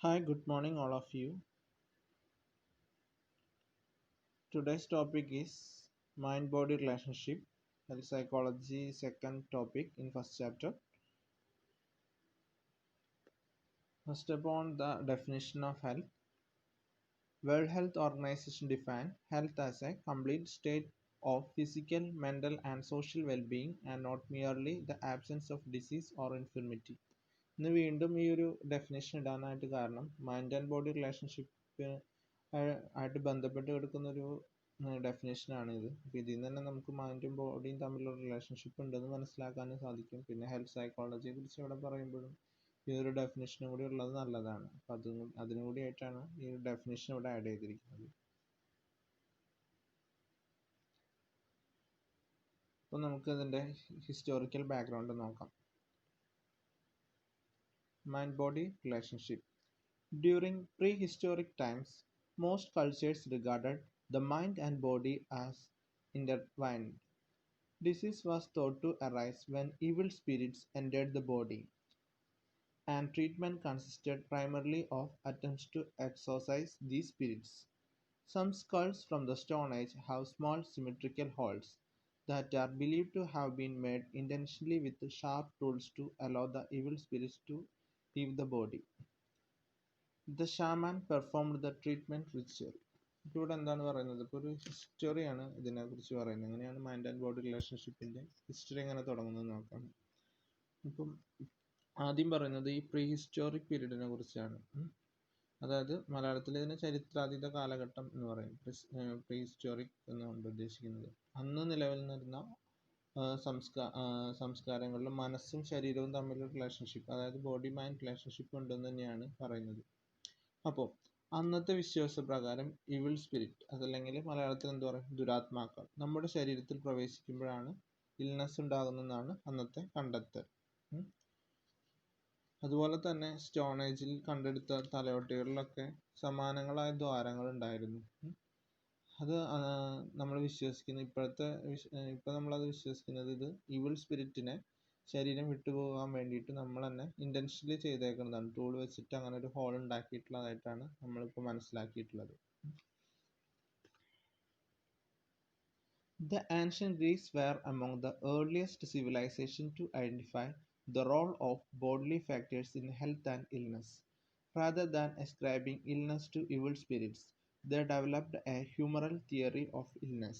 Hi, good morning, all of you. Today's topic is mind body relationship, health psychology, second topic in first chapter. First, upon the definition of health, World Health Organization define health as a complete state of physical, mental, and social well being, and not merely the absence of disease or infirmity. ഇന്ന് വീണ്ടും ഈ ഒരു definition ഇടാനായിട്ട് കാരണം mind and body relationship ആയിട്ട് ബന്ധപ്പെട്ട് കിടക്കുന്ന ഒരു ഡെഫിനേഷനാണ് ഇത്. അപ്പോൾ ഇതിൽ നിന്ന് തന്നെ നമുക്ക് മൈൻഡും ബോഡിയും തമ്മിലുള്ള റിലേഷൻഷിപ്പ് ഉണ്ടെന്ന് മനസ്സിലാക്കാനും സാധിക്കും. പിന്നെ ഹെൽത്ത് സൈക്കോളജിയെ കുറിച്ച് ഇവിടെ പറയുമ്പോഴും ഈ ഒരു ഡെഫിനേഷനും കൂടി ഉള്ളത് നല്ലതാണ്. അപ്പം അതിനും കൂടിയായിട്ടാണ് ഈ ഒരു ഡെഫിനേഷൻ ഇവിടെ ആഡ് ചെയ്തിരിക്കുന്നത്. അപ്പോൾ നമുക്ക് ഇതിൻ്റെ ഹിസ്റ്റോറിക്കൽ ബാക്ക്ഗ്രൗണ്ട് നോക്കാം. Mind-body relationship. During prehistoric times, most cultures regarded the mind and body as intertwined. Disease was thought to arise when evil spirits entered the body, and treatment consisted primarily of attempts to exorcise these spirits. Some skulls from the Stone Age have small symmetrical holes that are believed to have been made intentionally with sharp tools to allow the evil spirits to leave the body. The shaman performed the treatment ritual. ഇവിടെ എന്താണ് പറയുന്നത്? ഇപ്പോൾ ഒരു ഹിസ്റ്ററിയാണ് ഇതിനെക്കുറിച്ച് പറയുന്നത്. എങ്ങനെയാണ് mind and body റിലേഷൻഷിപ്പിൻ്റെ history എങ്ങനെ തുടങ്ങുന്നത് നോക്കാം. ഇപ്പം ആദ്യം പറയുന്നത് ഈ പ്രീ ഹിസ്റ്റോറിക് പീരീഡിനെ കുറിച്ചാണ്. അതായത് മലയാളത്തിൽ ഇതിന് ചരിത്രാതീത കാലഘട്ടം എന്ന് പറയും. പ്രീ ഹിസ്റ്റോറിക് എന്നുകൊണ്ട് ഉദ്ദേശിക്കുന്നത് അന്ന് നിലവിൽ നിന്നിരുന്ന സംസ്കാരങ്ങളിൽ മനസ്സും ശരീരവും തമ്മിലുള്ള റിലേഷൻഷിപ്പ്, അതായത് ബോഡി മൈൻഡ് റിലേഷൻഷിപ്പ് ഉണ്ടെന്ന് തന്നെയാണ് പറയുന്നത്. അപ്പോൾ അന്നത്തെ വിശ്വാസപ്രകാരം ഇവിൾ സ്പിരിറ്റ്, അതല്ലെങ്കിൽ മലയാളത്തിൽ എന്താ പറയുക, ദുരാത്മാക്കൾ നമ്മുടെ ശരീരത്തിൽ പ്രവേശിക്കുമ്പോഴാണ് ഇൽനെസ് ഉണ്ടാകുന്നതെന്നാണ് അന്നത്തെ കണ്ടെത്തൽ. അതുപോലെ തന്നെ സ്റ്റോൺ ഏജിൽ കണ്ടെടുത്ത തലയോട്ടികളിലൊക്കെ സമാനങ്ങളായ ദ്വാരങ്ങൾ ഉണ്ടായിരുന്നു. അത് നമ്മൾ വിശ്വസിക്കുന്ന ഇപ്പം നമ്മളത് വിശ്വസിക്കുന്നത് ഇത് ഇവിൾ സ്പിരിറ്റിനെ ശരീരം വിട്ടുപോകാൻ വേണ്ടിയിട്ട് നമ്മൾ തന്നെ ഇൻറ്റൻഷനലി ചെയ്തേക്കുന്നതാണ്. ടൂൾ വെച്ചിട്ട് അങ്ങനെ ഒരു ഹോൾ ഉണ്ടാക്കിയിട്ടുള്ളതായിട്ടാണ് നമ്മളിപ്പോൾ മനസ്സിലാക്കിയിട്ടുള്ളത്. The ancient Greeks were among the earliest civilizations to identify the role of bodily factors in health and illness. Rather than ascribing illness to evil spirits, they developed a humoral theory of illness.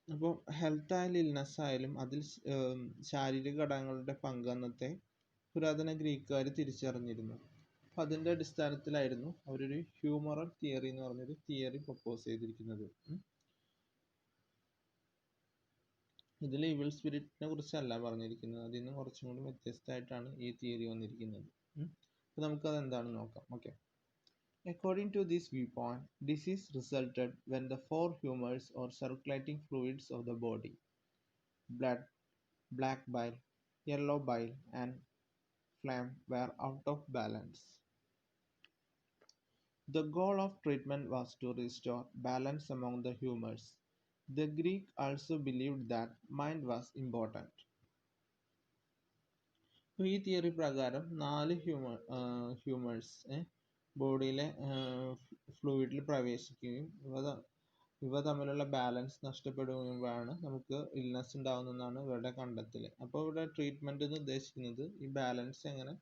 അപ്പോൾ health ആയാലും illness ആയാലും അതിൽ ശാരീരിക ഘടകങ്ങളുടെ പങ്ക് അന്നത്തെ പുരാതന ഗ്രീക്കുകാർ തിരിച്ചറിഞ്ഞിരുന്നു. അപ്പം അതിൻ്റെ അടിസ്ഥാനത്തിലായിരുന്നു അവരൊരു ഹ്യൂമറൽ തിയറി എന്ന് പറഞ്ഞൊരു തിയറി പ്രപ്പോസ് ചെയ്തിരിക്കുന്നത്. ഇതിൽ ഇവിൾ സ്പിരിറ്റിനെ കുറിച്ചല്ല പറഞ്ഞിരിക്കുന്നത്, അതിൽ നിന്ന് കുറച്ചും കൂടി വ്യത്യസ്തമായിട്ടാണ് ഈ തിയറി വന്നിരിക്കുന്നത്. അപ്പോൾ നമുക്കത് എന്താണെന്ന് നോക്കാം. Okay. According to this viewpoint, disease resulted when the four humors or circulating fluids of the body, blood, black bile, yellow bile, and phlegm, were out of balance. The goal of treatment was to restore balance among the humors. The Greek also believed that mind was important. ഈ theory പ്രകാരം 4 humours ബോഡിയിലെ ഫ്ലൂയിഡിൽ പ്രവേശിക്കുകയും ഇവ തമ്മിലുള്ള balance നഷ്ടപ്പെടുമ്പോഴാണ് നമുക്ക് illness ഉണ്ടാകുന്നതെന്നാണ് ഇവരുടെ കണ്ടെത്തൽ. അപ്പോൾ ഇവിടെ ട്രീറ്റ്മെൻറ്റ് എന്ന് ഉദ്ദേശിക്കുന്നത് ഈ ബാലൻസ് എങ്ങനെ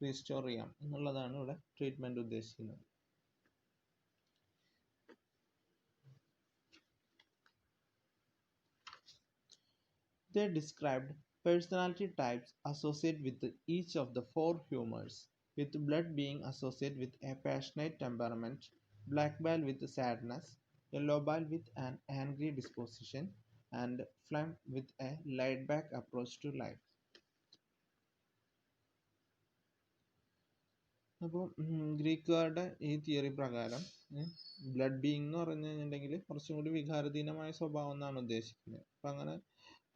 റീസ്റ്റോർ ചെയ്യാം എന്നുള്ളതാണ് ഇവിടെ ട്രീറ്റ്മെൻറ്റ് ഉദ്ദേശിക്കുന്നത്. They described personality types associated with each of the four humors, with blood being associated with a passionate temperament, black bile with sadness, yellow bile with an angry disposition, and phlegm with a laid-back approach to life. അപ്പോൾ ഗ്രീക്കുകാരുടെ ഈ theory പ്രകാരം blood being എന്ന് പറഞ്ഞു കഴിഞ്ഞിട്ടുണ്ടെങ്കിൽ കുറച്ചും കൂടി വികാരധീനമായ സ്വഭാവം എന്നാണ് ഉദ്ദേശിക്കുന്നത്. അപ്പം അങ്ങനെ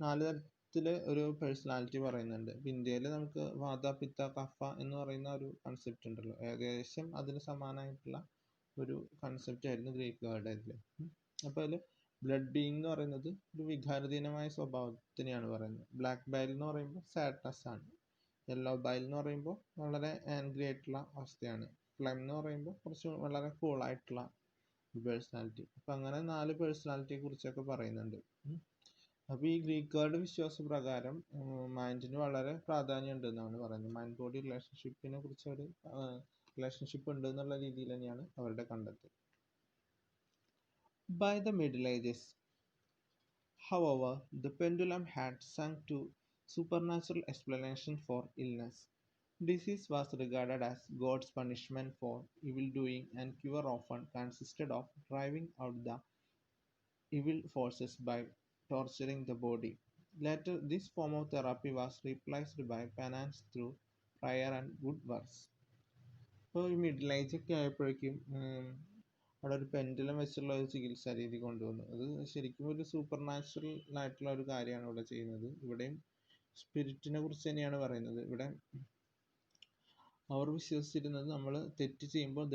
4 തരത്തിൽ ഒരു പേഴ്സണാലിറ്റി പറയുന്നുണ്ട്. ഇപ്പം ഇന്ത്യയിൽ നമുക്ക് വാത, പിത്ത, കഫ എന്ന് പറയുന്ന ഒരു കൺസെപ്റ്റ് ഉണ്ടല്ലോ, ഏകദേശം അതിന് സമാനമായിട്ടുള്ള ഒരു കൺസെപ്റ്റ് ആയിരുന്നു ഗ്രീക്കുകാരുടെ ഇതിൽ. അപ്പോൾ അതിൽ ബ്ലഡ് ബീയിങ് എന്ന് പറയുന്നത് ഒരു വികാരധീനമായ സ്വഭാവത്തിനെയാണ് പറയുന്നത്. ബ്ലാക്ക് ബൈൽ എന്ന് പറയുമ്പോൾ സാഡ്നെസ് ആണ്. യെല്ലോ ബൈൽ എന്ന് പറയുമ്പോൾ വളരെ ആംഗ്രി ആയിട്ടുള്ള അവസ്ഥയാണ്. ഫ്ലെം എന്ന് പറയുമ്പോൾ കുറച്ച് വളരെ കൂൾ ആയിട്ടുള്ള പേഴ്സണാലിറ്റി. അപ്പം അങ്ങനെ 4 പേഴ്സണാലിറ്റിയെ കുറിച്ചൊക്കെ പറയുന്നുണ്ട്. അപ്പോൾ ഈ ഗ്രീക്കുകാരുടെ വിശ്വാസപ്രകാരം മൈൻഡിന് വളരെ പ്രാധാന്യം ഉണ്ട് എന്നാണ് പറയുന്നത്. മൈൻഡ് ബോഡി റിലേഷൻഷിപ്പിനെ കുറിച്ച് ഒരു റിലേഷൻഷിപ്പ് ഉണ്ട് എന്നുള്ള രീതിയിൽ തന്നെയാണ് അവരുടെ കണ്ടെത്തൽ. By the Middle Ages, however, the pendulum had swung to supernatural explanation for illness. Disease was regarded as God's punishment for evil-doing, and cure often consisted of driving out the evil forces by torturing the body. Later, this form of therapy was replaced by penance through prayer and good works. ഇപ്പോൾ ഈ middle age ഒക്കെ ആയപ്പോഴേക്കും അവിടെ ഒരു pendulum വെച്ചുള്ള ഒരു ചികിത്സാ രീതി കൊണ്ടുവന്നു. അത് ശരിക്കും ഒരു സൂപ്പർ നാച്ചുറൽ ആയിട്ടുള്ള ഒരു കാര്യമാണ് ഇവിടെ ചെയ്യുന്നത്. ഇവിടെയും സ്പിരിറ്റിനെ കുറിച്ച് തന്നെയാണ് പറയുന്നത്. ഇവിടെ അവർ വിശ്വസിച്ചിരുന്നത് നമ്മൾ തെറ്റ് ചെയ്യുമ്പോൾ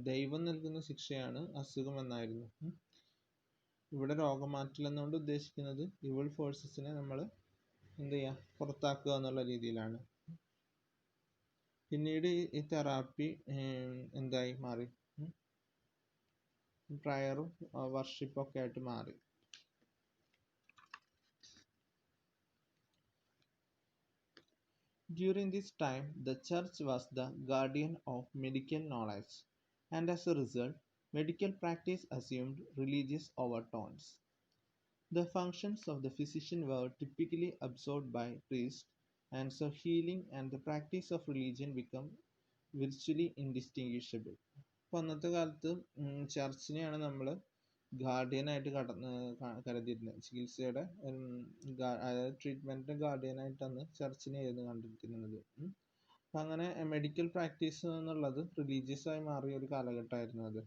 ദൈവം നൽകുന്ന ശിക്ഷയാണ് അസുഖം എന്നായിരുന്നു. ഇവിടെ രോഗമാറ്റൽ എന്നുകൊണ്ട് ഉദ്ദേശിക്കുന്നത് ഇവിൾ ഫോഴ്സസിനെ നമ്മൾ എന്ത് ചെയ്യുക, പുറത്താക്കുക എന്നുള്ള രീതിയിലാണ്. പിന്നീട് ഈ തെറാപ്പി എന്തായി മാറി, പ്രയറും വർഷിപ്പും ഒക്കെ ആയിട്ട് മാറി. During this time, the church was the guardian of medical knowledge, and as a result, medical practice assumed religious overtones. The functions of the physician were typically absorbed by priests, and so healing and the practice of religion become virtually indistinguishable. അപ്പോൾ അന്നത്തെ കാലത്ത് ചർച്ചിനെയാണ് നമ്മൾ ഗാർഡിയനായിട്ട് കരുതിയിരുന്നത്. ചികിത്സയുടെ അതായത് ട്രീറ്റ്മെൻറ്റിൻ്റെ ഗാർഡിയനായിട്ട് അന്ന് ചർച്ചിനെയായിരുന്നു കണ്ടിരിക്കുന്നത്. അപ്പം അങ്ങനെ മെഡിക്കൽ പ്രാക്ടീസ് എന്നുള്ളത് റിലീജിയസ് ആയി മാറിയ ഒരു കാലഘട്ടമായിരുന്നു അത്.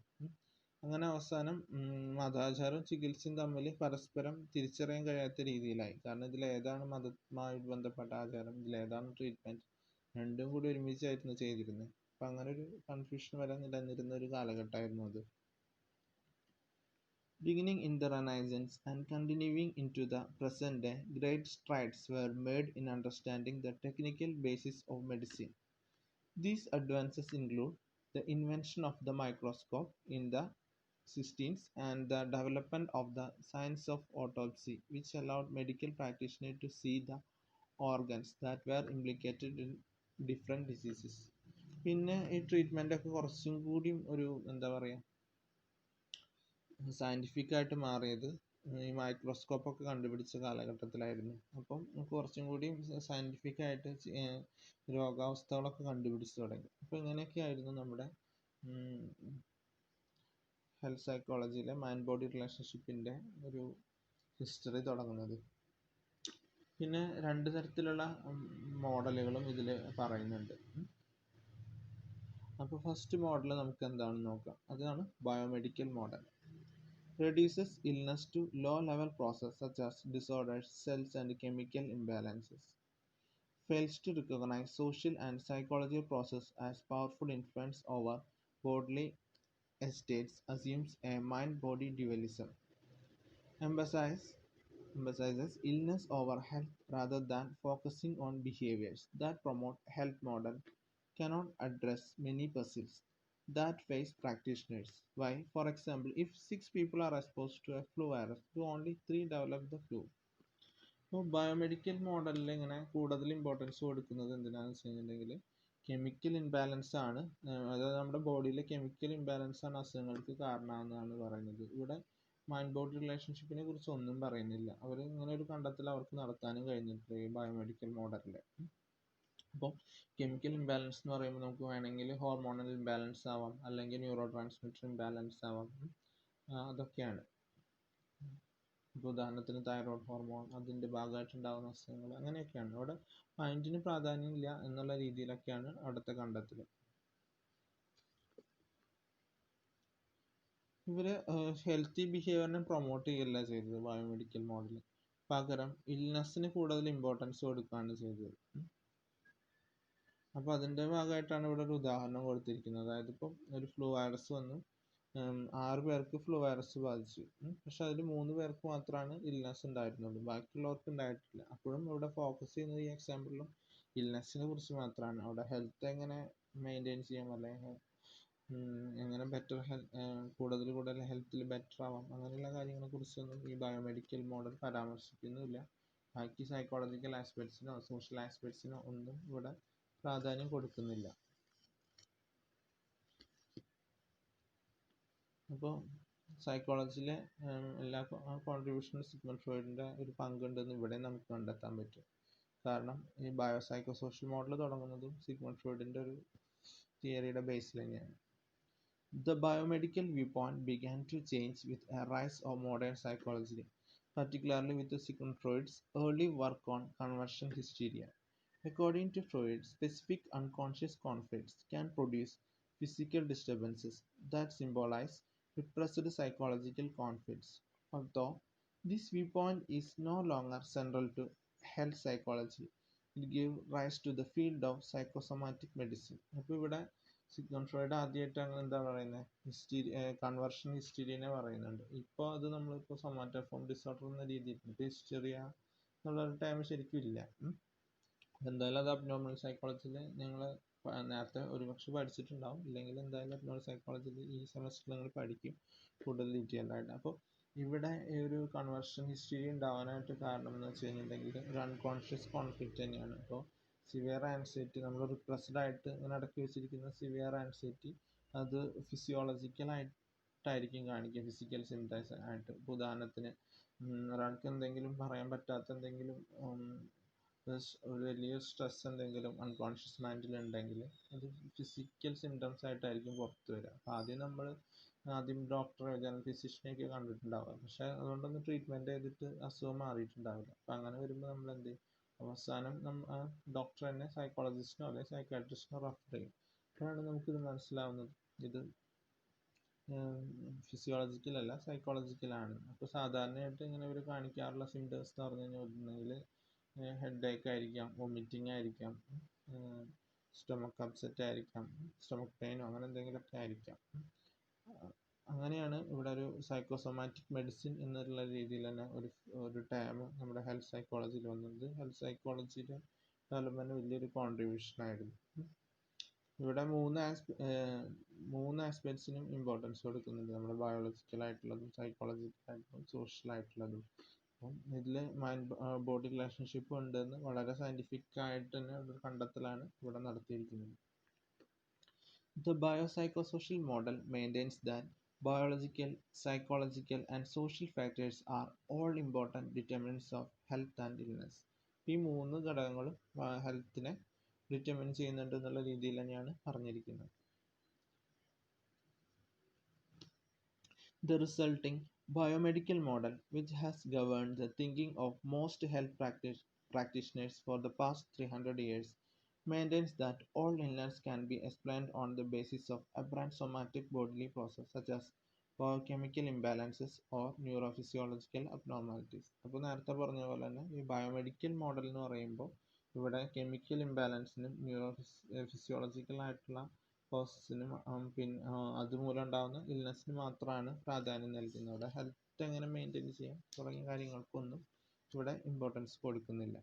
അങ്ങനെ അവസാനം മതാചാരവും ചികിത്സയും തമ്മിൽ പരസ്പരം തിരിച്ചറിയാൻ കഴിയാത്ത രീതിയിലായി. കാരണം ഇതിലേതാണ് മതവുമായി ബന്ധപ്പെട്ട ആചാരം, ഇതിലേതാണ് ട്രീറ്റ്മെൻറ്റ്, രണ്ടും കൂടി ഒരുമിച്ചായിരുന്നു ചെയ്തിരുന്നത്. അപ്പം അങ്ങനെ ഒരു കൺഫ്യൂഷൻ വരെ നിലനിന്നിരുന്ന ഒരു കാലഘട്ടമായിരുന്നു അത്. Beginning in the Renaissance and continuing into the present day, great strides were made in understanding the technical basis of medicine. These advances include the invention of the microscope in the 16th and the development of the science of autopsy, which allowed medical practitioners to see the organs that were implicated in different diseases. പിന്നെ ഈ treatment ഒക്കെ കുറച്ചും കൂടി ഒരു എന്താ പറയുക, scientific ആയിട്ട് മാറിയത് ഈ മൈക്രോസ്കോപ്പൊക്കെ കണ്ടുപിടിച്ച കാലഘട്ടത്തിലായിരുന്നു. അപ്പം കുറച്ചും കൂടി സയൻറ്റിഫിക് ആയിട്ട് രോഗാവസ്ഥകളൊക്കെ കണ്ടുപിടിച്ച് തുടങ്ങി. അപ്പോൾ ഇങ്ങനെയൊക്കെ ആയിരുന്നു നമ്മുടെ ഹെൽത്ത് സൈക്കോളജിയിലെ മൈൻഡ് ബോഡി റിലേഷൻഷിപ്പിൻ്റെ ഒരു ഹിസ്റ്ററി തുടങ്ങുന്നത്. പിന്നെ 2 തരത്തിലുള്ള മോഡലുകളും ഇതിൽ പറയുന്നുണ്ട്. അപ്പോൾ ഫസ്റ്റ് മോഡൽ നമുക്ക് എന്താണെന്ന് നോക്കാം. അതാണ് biomedical model. Reduces illness to low-level processes such as disorders, cells, and chemical imbalances. Fails to recognize social and psychological processes as powerful influence over bodily states. Assumes a mind-body dualism. Emphasizes illness over health rather than focusing on behaviors that promote health. Model cannot address many puzzles that face practitioners. Why? For example, if 6 people are exposed to a flu virus, do only 3 develop the flu? അപ്പോൾ biomedical മോഡലിൽ ഇങ്ങനെ കൂടുതൽ importance കൊടുക്കുന്നത് എന്തിനാണെന്ന് വെച്ച് കഴിഞ്ഞിട്ടുണ്ടെങ്കിൽ chemical imbalance ആണ്, അതായത് നമ്മുടെ ബോഡിയിലെ കെമിക്കൽ ഇംബാലൻസ് ആണ് അസുഖങ്ങൾക്ക് കാരണമെന്നാണ് പറയുന്നത്. ഇവിടെ മൈൻഡ് ബോഡി റിലേഷൻഷിപ്പിനെ കുറിച്ച് ഒന്നും പറയുന്നില്ല. അവർ ഇങ്ങനെ ഒരു കണ്ടെത്തൽ അവർക്ക് നടത്താനും കഴിഞ്ഞിട്ടില്ല ഈ ബയോമെഡിക്കൽ മോഡലിൽ. അപ്പോൾ കെമിക്കൽ ഇംബാലൻസ് എന്ന് പറയുമ്പോൾ നമുക്ക് വേണമെങ്കിൽ ഹോർമോണൽ ഇംബാലൻസ് ആവാം, അല്ലെങ്കിൽ ന്യൂറോ ട്രാൻസ്മിറ്റർ ഇംബാലൻസ് ആവാം, അതൊക്കെയാണ്. ഇപ്പോൾ ഉദാഹരണത്തിന് തൈറോയ്ഡ് ഹോർമോൺ, അതിൻ്റെ ഭാഗമായിട്ടുണ്ടാകുന്ന അസുഖങ്ങൾ, അങ്ങനെയൊക്കെയാണ്. അവിടെ മൈൻഡിന് പ്രാധാന്യമില്ല എന്നുള്ള രീതിയിലൊക്കെയാണ് അവിടുത്തെ കണ്ടെത്തൽ. ഇവർ ഹെൽത്തി ബിഹേവിയറിനെ പ്രൊമോട്ട് ചെയ്യല്ല ചെയ്തത് ബയോമെഡിക്കൽ മോഡലിൽ. പകരം ഇൽനെസ്സിന് കൂടുതൽ ഇമ്പോർട്ടൻസ് കൊടുക്കുകയാണ് ചെയ്തത്. അപ്പോൾ അതിൻ്റെ ഭാഗമായിട്ടാണ് ഇവിടെ ഒരു ഉദാഹരണം കൊടുത്തിരിക്കുന്നത്. അതായത് ഇപ്പം ഒരു ഫ്ലൂ വൈറസ് വന്നു, 6 പേർക്ക് ഫ്ലൂ വൈറസ് ബാധിച്ചു. പക്ഷെ അതിൽ 3 പേർക്ക് മാത്രമാണ് ഇൽനെസ് ഉണ്ടായിരുന്നുള്ളൂ, ബാക്കിയുള്ളവർക്ക് ഉണ്ടായിട്ടില്ല. അപ്പോഴും ഇവിടെ ഫോക്കസ് ചെയ്യുന്നത് ഈ എക്സാമ്പിളിലും ഇൽനെസ്സിനെ കുറിച്ച് മാത്രമാണ്. അവിടെ ഹെൽത്ത് എങ്ങനെ മെയിൻറ്റെയിൻ ചെയ്യാം, അല്ലെങ്കിൽ എങ്ങനെ ബെറ്റർ കൂടുതൽ ഹെൽത്തിൽ ബെറ്റർ ആവാം, അങ്ങനെയുള്ള കാര്യങ്ങളെ കുറിച്ചൊന്നും ഈ ബയോമെഡിക്കൽ മോഡൽ പരാമർശിക്കുന്നില്ല. ബാക്കി സൈക്കോളജിക്കൽ ആസ്പെക്ട്സിനോ സോഷ്യൽ ആസ്പെക്ട്സിനോ ഒന്നും ഇവിടെ പ്രാധാന്യം കൊടുക്കുന്നില്ല. അപ്പോൾ സൈക്കോളജിയിലെ എല്ലാ കോൺട്രിബ്യൂഷനും സിഗ്മണ്ട് ഫ്രോയിഡിൻ്റെ ഒരു പങ്കുണ്ടെന്ന് ഇവിടെ നമുക്ക് കണ്ടെത്താൻ പറ്റും. കാരണം ഈ ബയോസൈക്കോ സോഷ്യൽ മോഡൽ തുടങ്ങുന്നതും സിഗ്മണ്ട് ഫ്രോയിഡിൻ്റെ ഒരു തിയറിയുടെ ബേസിൽ തന്നെയാണ്. The biomedical viewpoint began to change with a rise of modern psychology, particularly with Sigmund Freud's early work on conversion hysteria. According to Freud, specific unconscious conflicts can produce physical disturbances that symbolize repressed psychological conflicts. Although this viewpoint is no longer central to health psychology, it gave rise to the field of psychosomatic medicine. അപ്പോൾ ഇവിടെ Sigmund Freud ആദ്യമായിട്ടാണ് എന്താ പറയുന്നത്, conversion ഹിസ്റ്റീരിയനെ പറയുന്നുണ്ട്. ഇപ്പോൾ അത് നമ്മളിപ്പോൾ somatoform disorder എന്ന രീതിയിൽ, ഇപ്പോൾ ഹിസ്റ്റീരിയ എന്നുള്ളൊരു ടൈം ശരിക്കും ഇല്ല. എന്തായാലും അത് അബ്നോർമൽ സൈക്കോളജിയിൽ നിങ്ങൾ നേരത്തെ ഒരുപക്ഷെ പഠിച്ചിട്ടുണ്ടാവും, ഇല്ലെങ്കിൽ എന്തായാലും അബ്നോർമൽ സൈക്കോളജിയിൽ ഈ സെമസ്റ്ററിൽ നിങ്ങൾ പഠിക്കും കൂടുതൽ ഡീറ്റെയിൽ ആയിട്ട്. അപ്പോൾ ഇവിടെ ഈ ഒരു കൺവേർഷൻ ഹിസ്റ്ററി ഉണ്ടാവാനായിട്ട് കാരണം എന്ന് വെച്ച് കഴിഞ്ഞിട്ടുണ്ടെങ്കിൽ ഒരു അൺകോൺഷ്യസ് കോൺഫ്ലിക്റ്റ് തന്നെയാണ്. അപ്പോൾ സിവിയർ ആൻസൈറ്റി, നമ്മൾ റിപ്രസ്ഡ് ആയിട്ട് ഇങ്ങനെ അടക്കി വെച്ചിരിക്കുന്ന സിവിയർ ആൻസൈറ്റി അത് ഫിസിയോളജിക്കലായിട്ടായിരിക്കും കാണിക്കുക, ഫിസിക്കൽ സിംറ്റംസ് ആയിട്ട്. ഇപ്പോൾ ഉദാഹരണത്തിന് ഒരാൾക്ക് എന്തെങ്കിലും പറയാൻ പറ്റാത്ത എന്തെങ്കിലും ഒരു വലിയ സ്ട്രെസ് എന്തെങ്കിലും അൺകോൺഷ്യസ് മൈൻഡിൽ ഉണ്ടെങ്കിൽ അത് ഫിസിക്കൽ സിംറ്റംസ് ആയിട്ടായിരിക്കും പുറത്ത് വരിക. അപ്പോൾ ആദ്യം ഡോക്ടറെ ജനറൽ ഫിസിഷ്യനെയൊക്കെ കണ്ടിട്ടുണ്ടാവുക, പക്ഷെ അതുകൊണ്ടൊന്നും ട്രീറ്റ്മെൻറ്റ് ചെയ്തിട്ട് അസുഖം മാറിയിട്ടുണ്ടാവില്ല. അപ്പോൾ അങ്ങനെ വരുമ്പോൾ നമ്മൾ എന്ത് ചെയ്യും, അവസാനം ഡോക്ടർ തന്നെ സൈക്കോളജിസ്റ്റിനോ അല്ലെങ്കിൽ സൈക്കാട്രിസ്റ്റിനോ റെഫർ ചെയ്യും. അപ്പോഴാണ് നമുക്കിത് മനസ്സിലാവുന്നത് ഇത് ഫിസിയോളജിക്കൽ അല്ല സൈക്കോളജിക്കലാണ്. അപ്പോൾ സാധാരണയായിട്ട് ഇങ്ങനെ ഇവർ കാണിക്കാറുള്ള സിംറ്റംസ് എന്ന് പറഞ്ഞു കഴിഞ്ഞിട്ടുണ്ടെങ്കിൽ ഹെഡ് ഏക്ക് ആയിരിക്കാം, വൊമിറ്റിംഗ് ആയിരിക്കാം, സ്റ്റൊമക്ക് അപ്സെറ്റ് ആയിരിക്കാം, സ്റ്റൊമക്ക് പെയിനോ അങ്ങനെ എന്തെങ്കിലുമൊക്കെ ആയിരിക്കാം. അങ്ങനെയാണ് ഇവിടെ ഒരു സൈക്കോസൊമാറ്റിക് മെഡിസിൻ എന്നുള്ള രീതിയിൽ തന്നെ ഒരു ടേം നമ്മുടെ ഹെൽത്ത് സൈക്കോളജിയിൽ വന്നത്. ഹെൽത്ത് സൈക്കോളജിയുടെ ഡെവലപ്മെൻറ്റ് വലിയൊരു കോൺട്രിബ്യൂഷൻ ആയിരുന്നു. ഇവിടെ മൂന്ന് ആസ്പെക്ട്സിനും ഇമ്പോർട്ടൻസ് കൊടുക്കുന്നുണ്ട്, നമ്മുടെ ബയോളജിക്കൽ ആയിട്ടുള്ളതും സൈക്കോളജിക്കൽ ആയിട്ടുള്ളതും സോഷ്യൽ ആയിട്ടുള്ളതും. അപ്പം ഇതിൽ മൈൻഡ് ബോഡി റിലേഷൻഷിപ്പ് ഉണ്ടെന്ന് വളരെ സയൻറ്റിഫിക് ആയിട്ട് തന്നെ ഒരു കണ്ടെത്തലാണ് ഇവിടെ നടത്തിയിരിക്കുന്നത്. The biopsychosocial model maintains that biological, psychological and social factors are all important determinants of health and illness. ഈ 3 ഘടകങ്ങളും ഹെൽത്തിനെ ഡിറ്റർമിൻ ചെയ്യുന്നുണ്ട് എന്നുള്ള രീതിയിൽ തന്നെയാണ് പറഞ്ഞിരിക്കുന്നത്. The resulting biomedical model, which has governed the thinking of most health practitioners for the past 300 years, maintains that all illness can be explained on the basis of aberrant somatic bodily processes such as biochemical imbalances or neurophysiological abnormalities. അപ്പോൾ നേരത്തെ പറഞ്ഞ പോലെ തന്നെ ഈ biomedical model എന്ന് പറയുമ്പോൾ ഇവിടെ chemical ഇംബാലൻസിനും physiological ആയിട്ടുള്ള പ്രോസസ്സിനും പിന്നെ അതുമൂലം ഉണ്ടാകുന്ന ഇൽനെസ്സിന് മാത്രമാണ് പ്രാധാന്യം നൽകുന്നത്. ഇവിടെ ഹെൽത്ത് എങ്ങനെ മെയിൻറ്റെയിൻ ചെയ്യാം തുടങ്ങിയ കാര്യങ്ങൾക്കൊന്നും ഇവിടെ ഇമ്പോർട്ടൻസ് കൊടുക്കുന്നില്ല.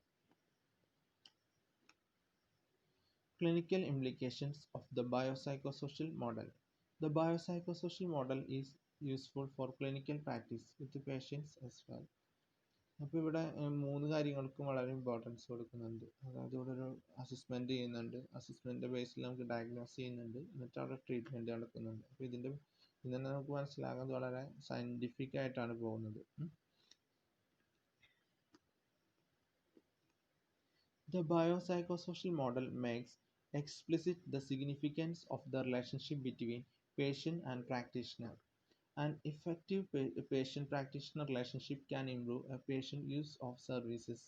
Clinical implications of the biopsychosocial model. The biopsychosocial model is useful for clinical practice with the patients as well. അപ്പോൾ ഇവിടെ 3 കാര്യങ്ങൾക്കും വളരെ ഇമ്പോർട്ടൻസ് കൊടുക്കുന്നുണ്ട്. അതായത് ഇവിടെ ഒരു അസസ്മെൻറ്റ് ചെയ്യുന്നുണ്ട്, അസസ്മെൻറ്റിൻ്റെ ബേസിൽ നമുക്ക് ഡയഗ്നോസ് ചെയ്യുന്നുണ്ട്, എന്നിട്ട് അവിടെ ട്രീറ്റ്മെൻറ്റ് നടക്കുന്നുണ്ട്. അപ്പോൾ ഇതിൻ്റെ നമുക്ക് മനസ്സിലാകുന്നത് വളരെ സയൻറ്റിഫിക് ആയിട്ടാണ് പോകുന്നത്. The biopsychosocial model makes explicit the significance of the relationship between patient and practitioner. An effective patient-practitioner relationship can improve a patient's use of services,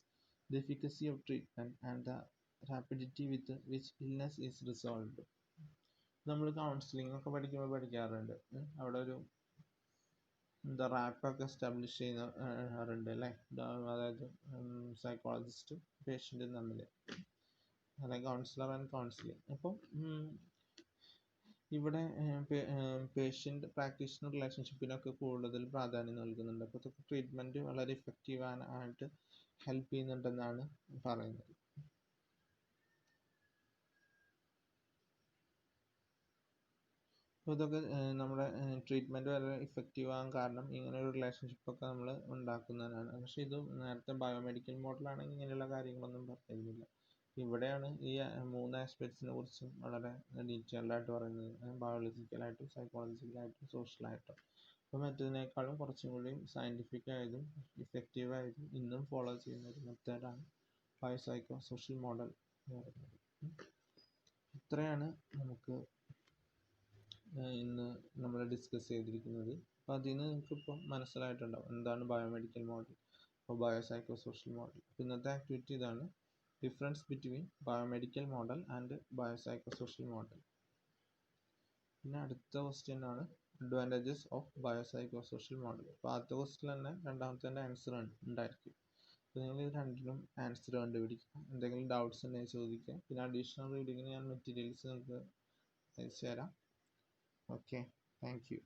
the efficacy of treatment, and the rapidity with which illness is resolved. നമ്മൾ counselling ഒക്കെ പഠിക്കാറുണ്ട്. അവിടെ ഒരു റാപ്പൊക്കെ establish ചെയ്യാറുണ്ട് അല്ലേ, അതായത് സൈക്കോളജിസ്റ്റും പേഷ്യൻറ്റും തമ്മിൽ, അല്ലെങ്കിൽ കൗൺസിലർ ആൻഡ് കൗൺസിലിംഗ്. അപ്പം ഇവിടെ പേഷ്യൻ്റ് പ്രാക്ടീഷണർ റിലേഷൻഷിപ്പിനൊക്കെ കൂടുതൽ പ്രാധാന്യം നൽകുന്നുണ്ട്. അപ്പോൾ ഇതൊക്കെ ട്രീറ്റ്മെൻറ്റ് വളരെ ഇഫക്റ്റീവ് ആയിട്ട് ഹെൽപ്പ് ചെയ്യുന്നുണ്ടെന്നാണ് പറയുന്നത്. അപ്പോൾ ഇതൊക്കെ നമ്മുടെ ട്രീറ്റ്മെൻറ്റ് വളരെ ഇഫക്റ്റീവ് ആകാൻ കാരണം ഇങ്ങനെ ഒരു റിലേഷൻഷിപ്പൊക്കെ നമ്മൾ ഉണ്ടാക്കുന്നതിനാണ്. പക്ഷേ ഇത് നേരത്തെ ബയോമെഡിക്കൽ മോഡലാണെങ്കിൽ ഇങ്ങനെയുള്ള കാര്യങ്ങളൊന്നും പറയുന്നില്ല. ഇവിടെയാണ് ഈ 3 ആസ്പെക്ട്സിനെ കുറിച്ചും വളരെ ഡീറ്റെയിൽഡ് ആയിട്ട് പറയുന്നത്. ബയോളജിക്കലായിട്ടും സൈക്കോളജിക്കലായിട്ടും സോഷ്യലായിട്ടും. അപ്പോൾ മറ്റതിനേക്കാളും കുറച്ചും കൂടി സയൻറ്റിഫിക് ആയതും ഇഫക്റ്റീവ് ആയതും ഇന്നും ഫോളോ ചെയ്യുന്ന ഒരു മെത്തേഡാണ് ബയോസൈക്കോ സോഷ്യൽ മോഡൽ എന്ന് പറയുന്നത്. ഇത്രയാണ് നമുക്ക് ഇന്ന് നമ്മൾ ഡിസ്കസ് ചെയ്തിരിക്കുന്നത്. അപ്പോൾ അതിൽ നിന്ന് നിങ്ങൾക്കിപ്പോൾ മനസ്സിലായിട്ടുണ്ടാവും എന്താണ് ബയോമെഡിക്കൽ മോഡൽ, അപ്പോൾ ബയോസൈക്കോ സോഷ്യൽ മോഡൽ. ഇന്നത്തെ ആക്ടിവിറ്റി ഇതാണ്, difference between biomedical model and biopsycho social model. പിന്നെ അടുത്ത ക്വസ്റ്റ്യൻ ആണ് advantages of biopsycho social model. അപ്പോൾ ആദ്യത്തെ ക്വസ്റ്റ്യൻ തന്നെ രണ്ടാമത്തെ ആൻസർ ഉണ്ടായിരിക്കും. അപ്പോൾ നിങ്ങൾ ഇത് രണ്ടിനും ആൻസർ കണ്ടുപിടിക്കുക. എന്തെങ്കിലും ഡൗട്ട്സ് ഉണ്ടെങ്കിൽ ചോദിക്കുക. പിന്നെ അഡീഷണൽ റീഡിങ്ങിന് ഞാൻ മെറ്റീരിയൽസ് നിങ്ങൾക്ക് അയച്ചു തരാം. Okay, thank you.